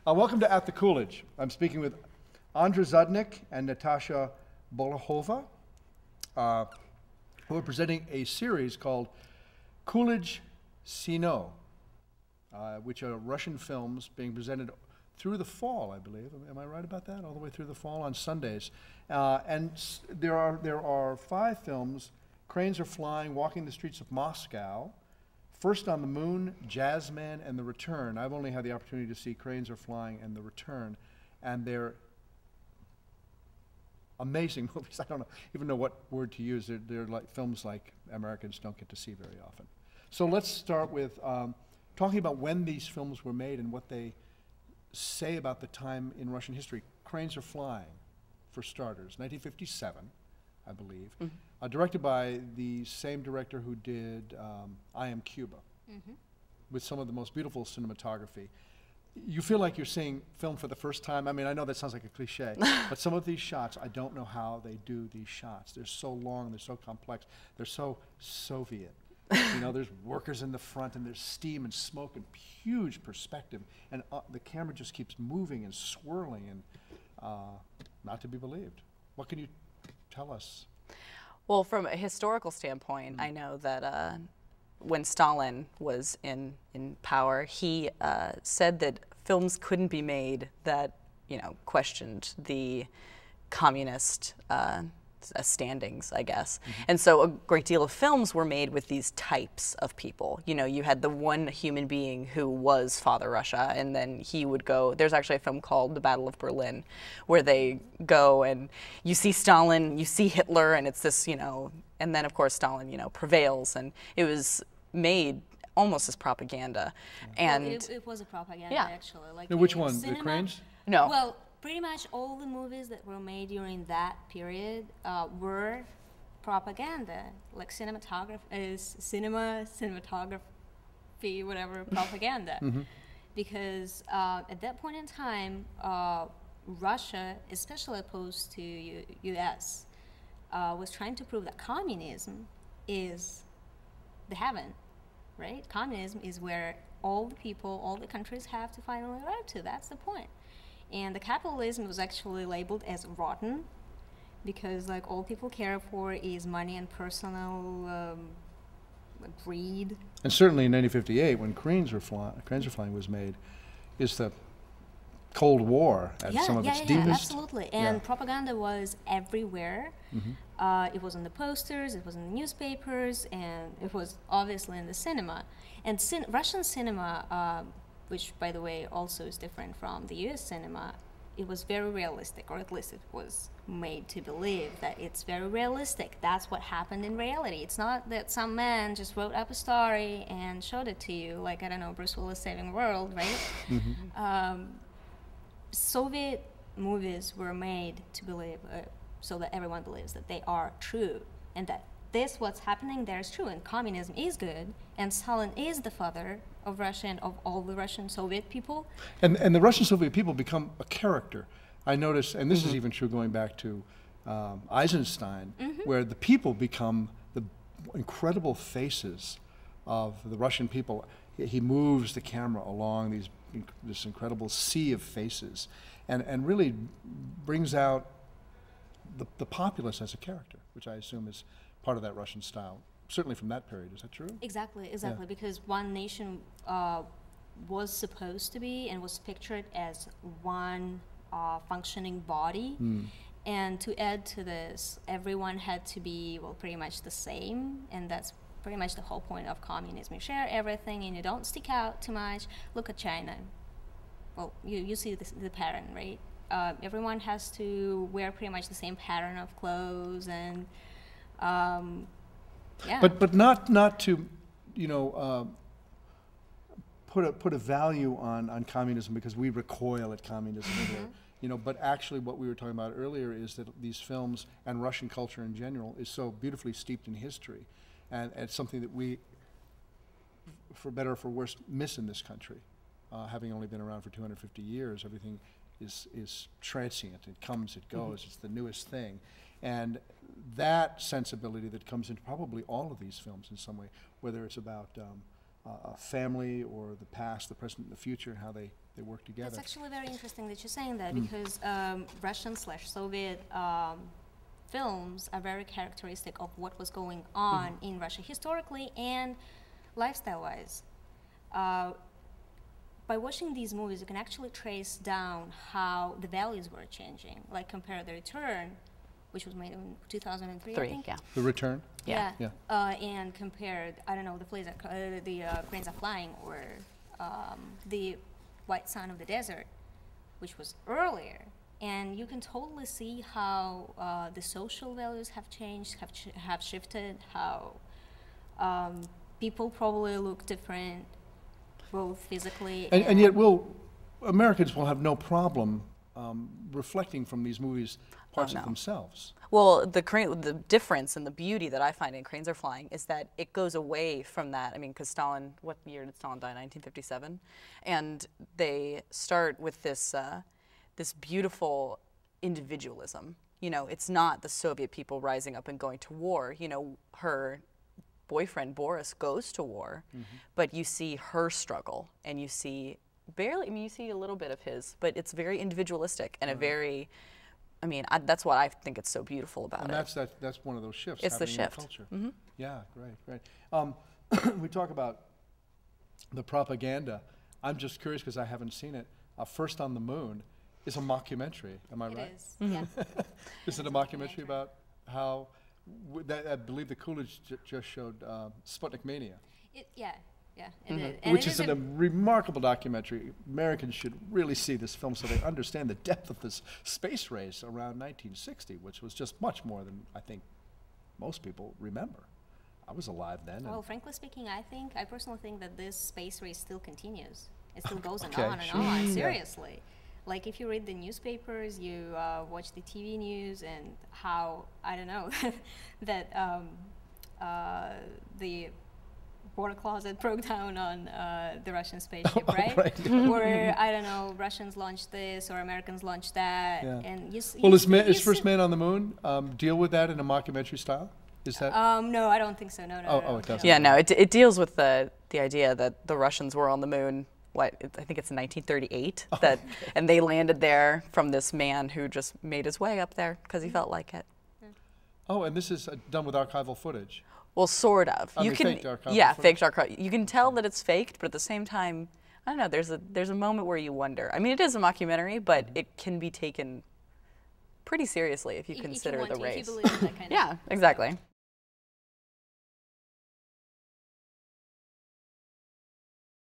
Welcome to At the Coolidge. I'm speaking with Andra Zudnik and Natasha Bolahova, who are presenting a series called Coolidge Sino, which are Russian films being presented through the fall, I believe. Am I right about that? All the way through the fall on Sundays. There are 5 films: Cranes Are Flying, Walking the Streets of Moscow, First on the Moon, Jazzman, and The Return. I've only had the opportunity to see Cranes Are Flying and The Return, and they're amazing movies. I don't even know what word to use. They're like films like Americans don't get to see very often. So let's start with talking about when these films were made and what they say about the time in Russian history. Cranes Are Flying, for starters, 1957, I believe. Mm-hmm. Directed by the same director who did I Am Cuba, with some of the most beautiful cinematography. You feel like you're seeing film for the first time. I mean, I know that sounds like a cliche, but some of these shots, I don't know how they do these shots. They're so long, they're so complex, they're so Soviet. You know, there's workers in the front, and there's steam and smoke and huge perspective, and the camera just keeps moving and swirling, and not to be believed. What can you tell us? Well, from a historical standpoint, I know that when Stalin was in power, he said that films couldn't be made that, questioned the communist standings, I guess. And so a great deal of films were made with these types of people. You had the one human being who was Father Russia, and then he would go. There's actually a film called The Battle of Berlin, where they go and you see Stalin, you see Hitler, and it's this, and then of course Stalin, prevails, and it was made almost as propaganda. And well, it was a propaganda, actually. Like, now, which one? Cinema? The Cranes? No. Well, pretty much all the movies that were made during that period were propaganda, like cinematography, whatever, propaganda. Because at that point in time, Russia, especially opposed to U.S., was trying to prove that communism is the heaven, right? Communism is where all the people, all the countries have to finally arrive to. That's the point. And the capitalism was actually labeled as rotten, because like all people care for is money and personal greed. And certainly in 1958, when Cranes Are Flying was made, is the Cold War at some of its deepest. Yeah, absolutely. And propaganda was everywhere. It was on the posters, it was in the newspapers, and it was obviously in the cinema. And Russian cinema, which, by the way, also is different from the U.S. cinema, it was very realistic, or at least it was made to believe that it's very realistic. That's what happened in reality. It's not that some man just wrote up a story and showed it to you, like, I don't know, Bruce Willis Saving the World, right? Soviet movies were made to believe, so that everyone believes that they are true, and that what's happening there is true, and communism is good, and Stalin is the father of Russia and of all the Russian Soviet people. And the Russian Soviet people become a character. I notice, and this is even true going back to Eisenstein, where the people become the incredible faces of the Russian people. He moves the camera along this incredible sea of faces, and really brings out the populace as a character, which I assume is part of that Russian style, certainly from that period. Is that true? Exactly, because one nation was supposed to be and was pictured as one functioning body. And to add to this, everyone had to be, well, pretty much the same, and that's pretty much the whole point of communism. You share everything and you don't stick out too much. Look at China. Well, you see the pattern, right? Everyone has to wear pretty much the same pattern of clothes, and but not to put a value on communism, because we recoil at communism here. But actually what we were talking about earlier is that these films and Russian culture in general is so beautifully steeped in history, and it's something that we, for better or for worse, miss in this country. Having only been around for 250 years, everything is transient. It comes, it goes, it's the newest thing. And that sensibility that comes into probably all of these films in some way, whether it's about a family or the past, the present, and the future, and how they they work together. It's actually very interesting that you're saying that because Russian/Soviet films are very characteristic of what was going on in Russia historically and lifestyle-wise. By watching these movies, you can actually trace down how the values were changing. Like compare The Return, which was made in 2003, I think. Yeah. The Return? Yeah. And compared, I don't know, The Cranes Are Flying, or The White Sun of the Desert, which was earlier. And you can totally see how the social values have changed, have shifted, how people probably look different, both physically and yet Americans will have no problem reflecting from these movies parts of themselves. Well, the difference and the beauty that I find in Cranes Are Flying is that it goes away from that. I mean, because Stalin, what year did Stalin die? 1957, and they start with this this beautiful individualism. You know, it's not the Soviet people rising up and going to war. You know, her boyfriend Boris goes to war, but you see her struggle, and you see barely. I mean, you see a little bit of his, but it's very individualistic and a very. I mean, that's what I think it's so beautiful about it. And that's one of those shifts. It's the happening shift. in culture. Yeah, great. We talk about the propaganda. I'm just curious because I haven't seen it. First on the Moon is a mockumentary. Am I right? It is. Yeah. Is it a mockumentary about how? I believe the Coolidge just showed Sputnik Mania. Yeah. It did. And Which is a remarkable documentary. Americans should really see this film so they understand the depth of this space race around 1960, which was just much more than I think most people remember. I was alive then. Well, frankly speaking, I personally think that this space race still continues. It still goes on and sure. on, seriously. Like if you read the newspapers, you watch the TV news, and how, I don't know, that the water closet broke down on the Russian spaceship, right? Or, I don't know, Russians launched this, or Americans launched that. Yeah. And well, is First Man on the Moon deal with that in a mockumentary style? Is that? No, I don't think so. No. It doesn't. Yeah, no, it deals with the idea that the Russians were on the moon. I think it's 1938 and they landed there from this man who just made his way up there because he felt like it. Oh, and this is done with archival footage. Well, sort of. Faked archival yeah, footage. faked archival. You can tell that it's faked, but at the same time, I don't know. There's a moment where you wonder. I mean, it is a mockumentary, but it can be taken pretty seriously if you consider the race. If you believe in that kind of yeah, exactly.